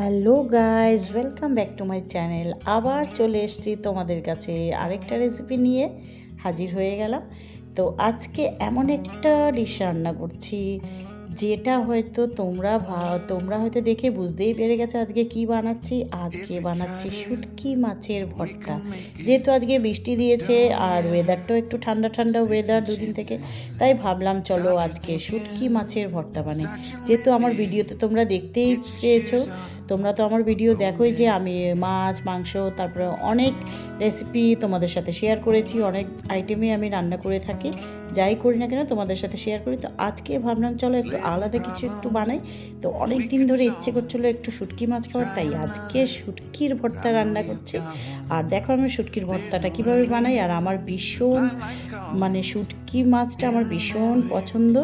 Hello guys, welcome back to my channel. আবার চলে এসেছি তোমাদের কাছে আরেকটা রেসিপি নিয়ে হাজির হয়ে গেলাম। তো আজকে এমন একটা ডিশ রান্না করছি যেটা হয়তো তোমরা হয়তো দেখে বুঝতেই পেরে গেছো আজকে কি বানাচ্ছি। আজকে বানাচ্ছি শুটকি মাছের ভর্তা। যেহেতু আজকে বৃষ্টি দিয়েছে আর ওয়েদারটাও একটু ঠান্ডা ঠান্ডা ওয়েদার দুদিন থেকে, তাই ভাবলাম চলো আজকে শুটকি মাছের ভর্তা বানাই। যেহেতু আমার ভিডিওতে তোমরা দেখতেই পেয়েছো, তোমরা তো আমার ভিডিও দেখোই যে আমি মাছ মাংস তারপরে অনেক রেসিপি তোমাদের সাথে শেয়ার করেছি, অনেক আইটেমে আমি রান্না করে থাকি। যাই করি না কেন তোমাদের সাথে শেয়ার করি। তো আজকে ভাবলাম চলো একটু আলাদা কিছু একটু বানাই। তো অনেক দিন ধরে ইচ্ছে করছিলো একটু শুটকি মাছ খাওয়ার, তাই আজকে শুটকির ভর্তা রান্না করছি। আর দেখো আমি শুটকির ভর্তাটা কীভাবে বানাই। আর আমার ভীষণ শুটকি মাছটা আমার ভীষণ পছন্দ,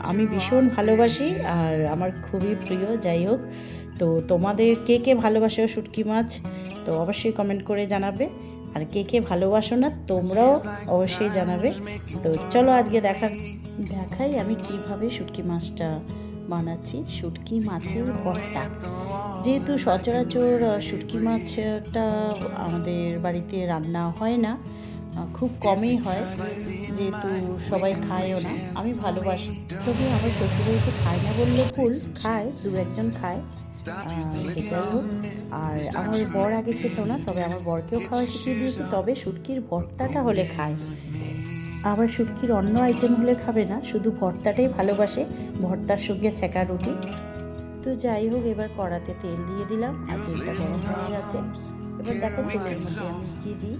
আমি ভীষণ ভালোবাসি আর আমার খুবই প্রিয়। যাই হোক, তো তোমাদের কে কে ভালোবাসো শুটকি মাছ তো অবশ্যই কমেন্ট করে জানাবে, আর কে কে ভালোবাসো না তোমরাও অবশ্যই জানাবে। তো চলো আজকে দেখাই আমি কিভাবে শুটকি মাছটা বানাচ্ছি, শুটকি মাছের ভর্তা। যেহেতু সচরাচর শুটকি মাছটা আমাদের বাড়িতে রান্না হয় না, খুব কমই হয়, যেহেতু সবাই খায়ও না। আমি ভালোবাসি, তবে আমার শ্বশুরবাড়িতে খায় না বললে ভুল, খায়, দু একজন খায়, সেটাই হোক। আর আমার বর আগে খেত না, তবে আমার বরকেও খাওয়া শিখিয়ে দিয়েছি। তবে শুটকির ভর্তাটা হলে খায়, আবার শুটকির অন্য আইটেম হলে খাবে না, শুধু ভর্তাটাই ভালোবাসে, ভর্তার সঙ্গে ছেঁকা রুটি। তো যাই হোক, এবার কড়াতে তেল দিয়ে দিলাম আর তেলটা গরম হয়ে গেছে। এবার দেখো তেলের মধ্যে আমি কী দিই।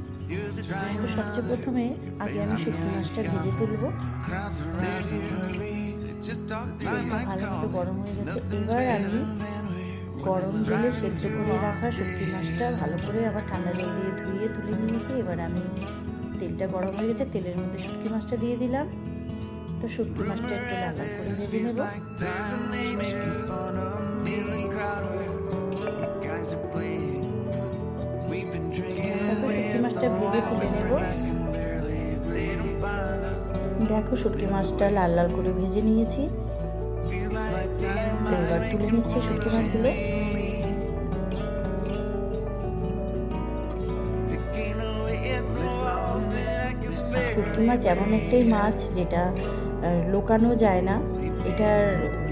তো সবচেয়ে প্রথমে আগে আমি শুটকি মাছটা ভেজে তুলবো। ভালো মতো গরম হয়ে গেছে। এবার আমি গরম জলে সেদ্ধ করে রাখা শুটকি মাছটা ভালো করে আবার ঠান্ডা জল দিয়ে ধুয়ে তুলে নিয়েছি। এবার আমি তেলটা গরম হয়ে গেছে, তেলের মধ্যে শুটকি মাছটা দিয়ে দিলাম। তো শুটকি মাছটা একটু লাল করে ভেজে নেব। শুটকি মাছটা ভেজে তুলে নেব। দেখো শুটকি মাছটা লাল লাল করে ভেজে নিয়েছি। এবার তুলে নিচ্ছি শুটকি মাছগুলো। শুটকি মাছ এমন একটাই মাছ যেটা লোকানো যায় না। এটার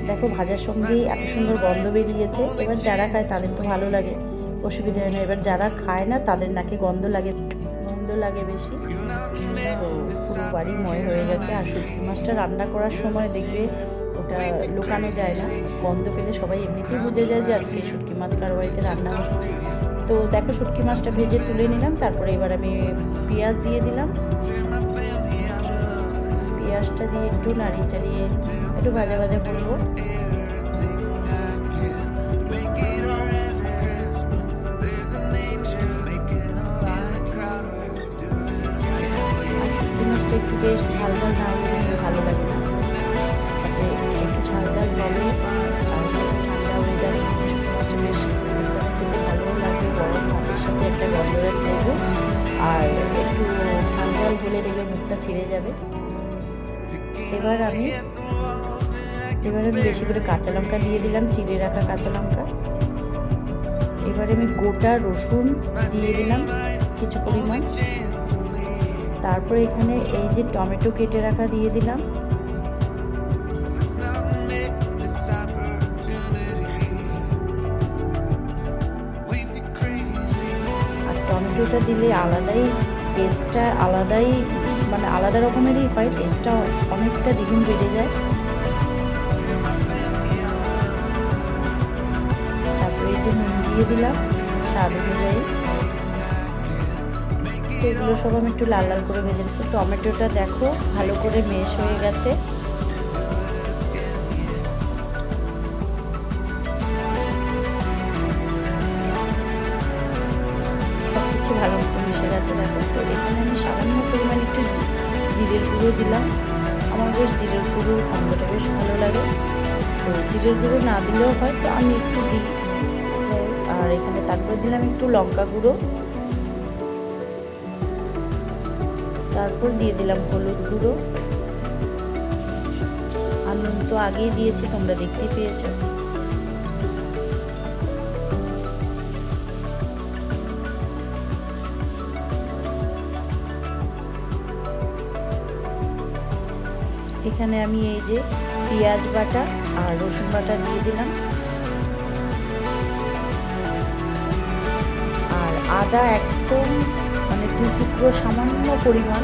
দেখো ভাজার সঙ্গেই এত সুন্দর গন্ধ বেরিয়েছে। এবার যারা খায় তাদের তো ভালো লাগে, অসুবিধা হয় না। এবার যারা খায় না তাদের নাকে গন্ধ লাগে বেশি। তো পুরো বাড়ি ময় হয়ে গেছে। আর শুটকি মাছটা রান্না করার সময় দেখবে ওটা লুকানো যায় না, গন্ধ পেলে সবাই এমনিতেই বুঝে যায় যে আজকে শুটকি মাছ কারো বাড়িতে রান্না হচ্ছে। তো দেখো শুটকি মাছটা ভেজে তুলে নিলাম। তারপরে এবার আমি পেঁয়াজ দিয়ে দিলাম। পেঁয়াজটা দিয়ে একটু নাড়িয়ে চাড়িয়ে একটু ভাজা ভাজা করবো। মাছটা একটু বেশ ঝাল ঝাল না হলে ভালো লাগে না, তাতে একটু ঝাল ঝাল হবে। আর ঠান্ডা ওয়েদার মাছটা বেশ খেতে ভালোও লাগে, গরম ভাতের সাথে একটা গন্ধরাজ খাইবো। আর একটু ঝাল ঝাল হলে দেখবে মুখটা ছিঁড়ে যাবে। এবার আমি বেশি করে কাঁচা লঙ্কা দিয়ে দিলাম, চিড়ে রাখা কাঁচা লঙ্কা। এবারে আমি গোটা রসুন দিয়ে দিলাম কিছু পরিমাণ। তারপরে এখানে এই যে টমেটো কেটে রাখা দিয়ে দিলাম। আর টমেটোটা দিলে আলাদাই টেস্টটা, আলাদা রকমেরই হয়, টেস্টটা অনেকটা দ্বিগুণ বেড়ে যায়। তারপরে এই যে নুন দিয়ে দিলাম স্বাদ অনুযায়ী। এগুলো সব আমি একটু লাল লাল করে ভেজে নিচ্ছি। টমেটোটা দেখো ভালো করে মেশ হয়ে গেছে। সব কিছু ভালো মতো মিশে গেছে দেখো। তো এখানে আমি সামান্য পরিমাণ একটু জিরের গুঁড়ো দিলাম। আমার বেশ জিরের গুঁড়োর গন্ধটা বেশ ভালো লাগে, তো জিরের গুঁড়ো না দিলেও হয়, তো আমি একটু দিই। আর এখানে তারপর দিলাম একটু লঙ্কা গুঁড়ো, তারপর দিয়ে দিলাম হলুদ গুঁড়ো। আর নুন তো আগেই দিয়েছি, তোমরা দেখতেই পেয়েছো। এখানে আমি এই যে পেঁয়াজ বাটা আর রসুন বাটা দিয়ে দিলাম, আর আদা একদম মানে 2 টুকরো সামান্য পরিমাণ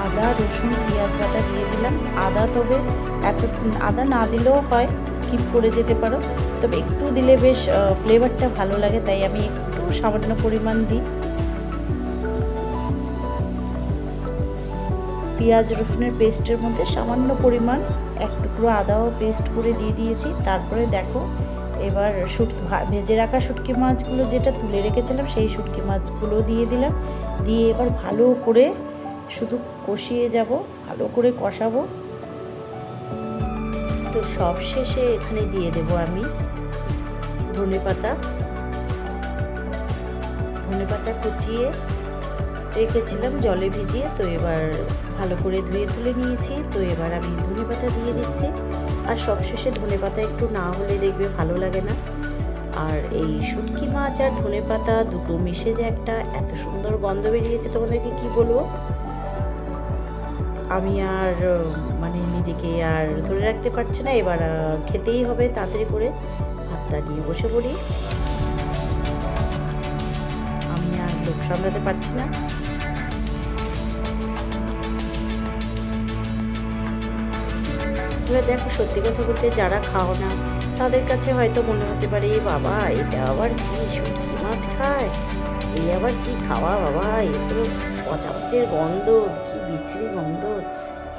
আদা রসুন পেঁয়াজ বাটা দিয়ে দিলাম। আদা তবে আদা না দিলেও হয়, স্কিপ করে যেতে পারো, তবে একটু দিলে বেশ ফ্লেভারটা ভালো লাগে, তাই আমি একটু সামান্য পরিমাণ দিই। পেঁয়াজ রসুনের পেস্টের মধ্যে সামান্য পরিমাণ 1 টুকরো আদাও পেস্ট করে দিয়ে দিয়েছি। তারপরে দেখো এবার ভেজে রাখা শুটকি মাছগুলো যেটা তুলে রেখেছিলাম সেই শুটকি মাছগুলো দিয়ে দিলাম। দিয়ে এবার ভালো করে শুধু কষিয়ে যাব, ভালো করে কষাবো। তো সব শেষে এখানে দিয়ে দেব আমি ধনেপাতা কুচিয়ে রেখেছিলাম জলে ভিজিয়ে। তো এবার ভালো করে ধুয়ে তুলে নিয়েছি। তো এবার আমি ধনেপাতা দিয়ে দিচ্ছি, আর সবশেষে ধনেপাতা একটু না হলে দেখবে ভালো লাগে না। আর এই শুটকি মাছ আর ধনেপাতা দুটো মিশে যে একটা এত সুন্দর গন্ধ বেরিয়েছে, তোমাদেরকে কি বলবো, আমি আর মানে নিজেকে আর ধরে রাখতে পারছি না। এবার খেতেই হবে, তাড়াতাড়ি করে ভাতটা নিয়ে বসে পড়ি, আমি আর লোক সামলাতে পারছি না। এবার দেখো, সত্যি কথা বলতে যারা খাও না তাদের কাছে হয়তো মনে হতে পারে বাবা এটা আবার কি শুটকি মাছ খায়, এই আবার কি খাওয়া বাবা, এ তো পচা পচের গন্ধ, কি বিচ্ছিরি গন্ধ,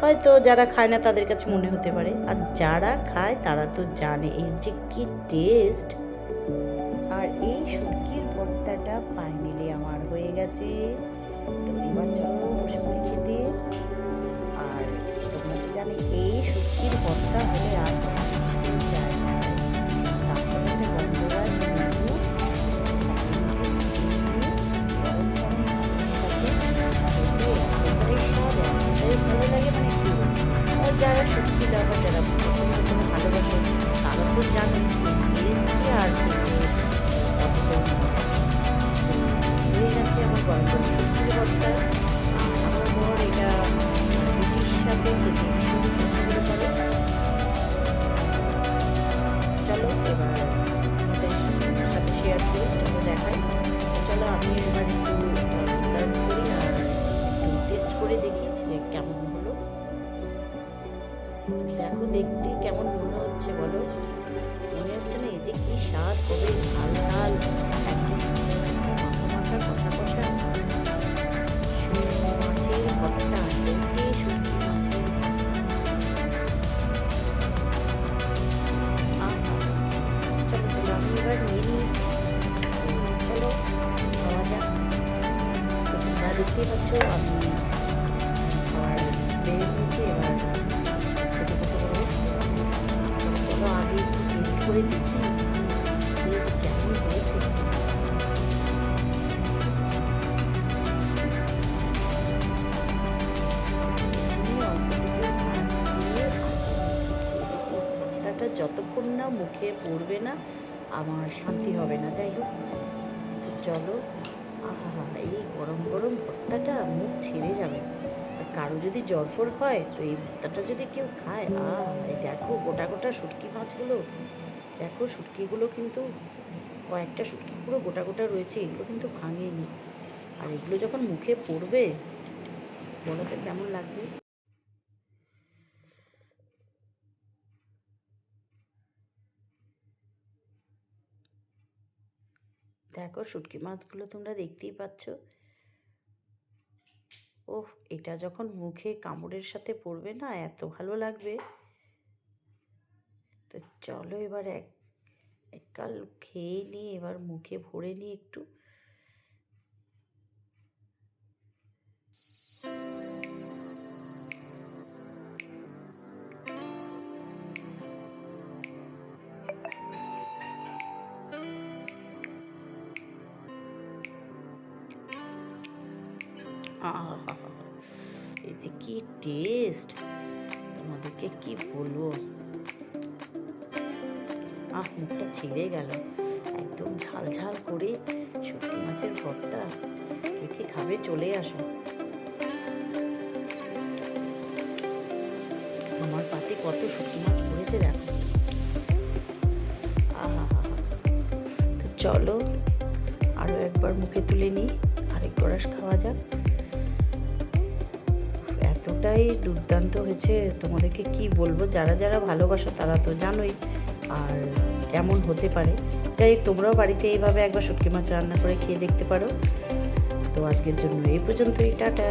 হয়তো যারা খায় না তাদের কাছে মনে হতে পারে। আর যারা খায় তারা তো জানে এর যে কি টেস্ট। আর এই শুটকির ভর্তাটা ফাইনালি আমার হয়ে গেছে। তো এবার চলো বসে পড়ে খেতে। আর তোমরা তো জানি এই শুটকির ভর্তা হলে আর কিছু চাই না, তার সাথে গন্ধরাজ লেবু ভালো লাগে, মানে কি যারা শুটকি লাভার, যারা ভালোবাসে তারা তো জানে টেস্ট কি আর খেতে হয়ে গেছে আমার গরম গরম শুটকির ভর্তা। আমার বর এটা রুটির সাথে খেতে ভীষণ পছন্দ করে। চলো এবার আমাদের সাথে শেয়ার করি, চলো দেখাই। চলো আমি এবার একটু সার্ভ করি আর একটু টেস্ট করে দেখি যে কেমন হলো। দেখো দেখতে কেমন মনে হচ্ছে বলো, মনে হচ্ছে না এই যে কি স্বাদ হবে, ঝাল ঝাল একদম মাখা মাখা কষা কষা মাছের ভর্তা, শুটকি মাছের। চলো চলো আমি এবার নিয়ে নিয়েছি, চলো খাওয়া যাক। তো তোমরা দেখতেই পাচ্ছ আমি খাবার বেড়ে নিয়েছি, এবার খেতে বসে পড়বো। চলো আগে একটু টেস্ট করে দেখি খেয়েছি কেমন হয়েছে। যতক্ষণ না মুখে পড়বে না আমার শান্তি হবে না। যাই হোক, তো চলো, আহা এই গরম গরম ভর্তাটা মুখ ছেড়ে যাবে। আর কারো যদি জ্বরফর হয় তো এই ভর্তাটা যদি কেউ খায়, দেখো গোটা গোটা শুটকি মাছগুলো, দেখো শুটকিগুলো কিন্তু কয়েকটা শুটকি পুরো গোটা গোটা রয়েছে, এগুলো কিন্তু ভাঙেনি। আর এগুলো যখন মুখে পড়বে বলো তো কেমন লাগবে। দেখো শুটকি মাছগুলো তোমরা দেখতেই পাচ্ছ, ওহ এটা যখন মুখে কামড়ের সাথে পড়বে না এত ভালো লাগবে। তো চলো এবার এক কাল খেয়ে নিই, এবার মুখে ভরে নিই একটু। এই যে কি টেস্ট, তোমাদেরকে কি বলবো, মুখটা ছেড়ে গেল। একদম ঝাল ঝাল করে শুটকি মাছের ভর্তা, কে খাবে চলে আসো। কত শুটকি মাছ পড়েছে দেখো। আহা, তো চলো আরও একবার মুখে তুলে নিই, আরেক গড়াস খাওয়া যাক। এতটাই দুর্দান্ত হয়েছে, তোমাদেরকে কি বলবো, যারা যারা ভালোবাসো তারা তো জানোই আর কেমন হতে পারে। যাই তোমরাও বাড়িতে এইভাবে একবার শুটকি মাছ রান্না করে খেয়ে দেখতে পারো। তো আজকের জন্য এই পর্যন্তই, টাটা।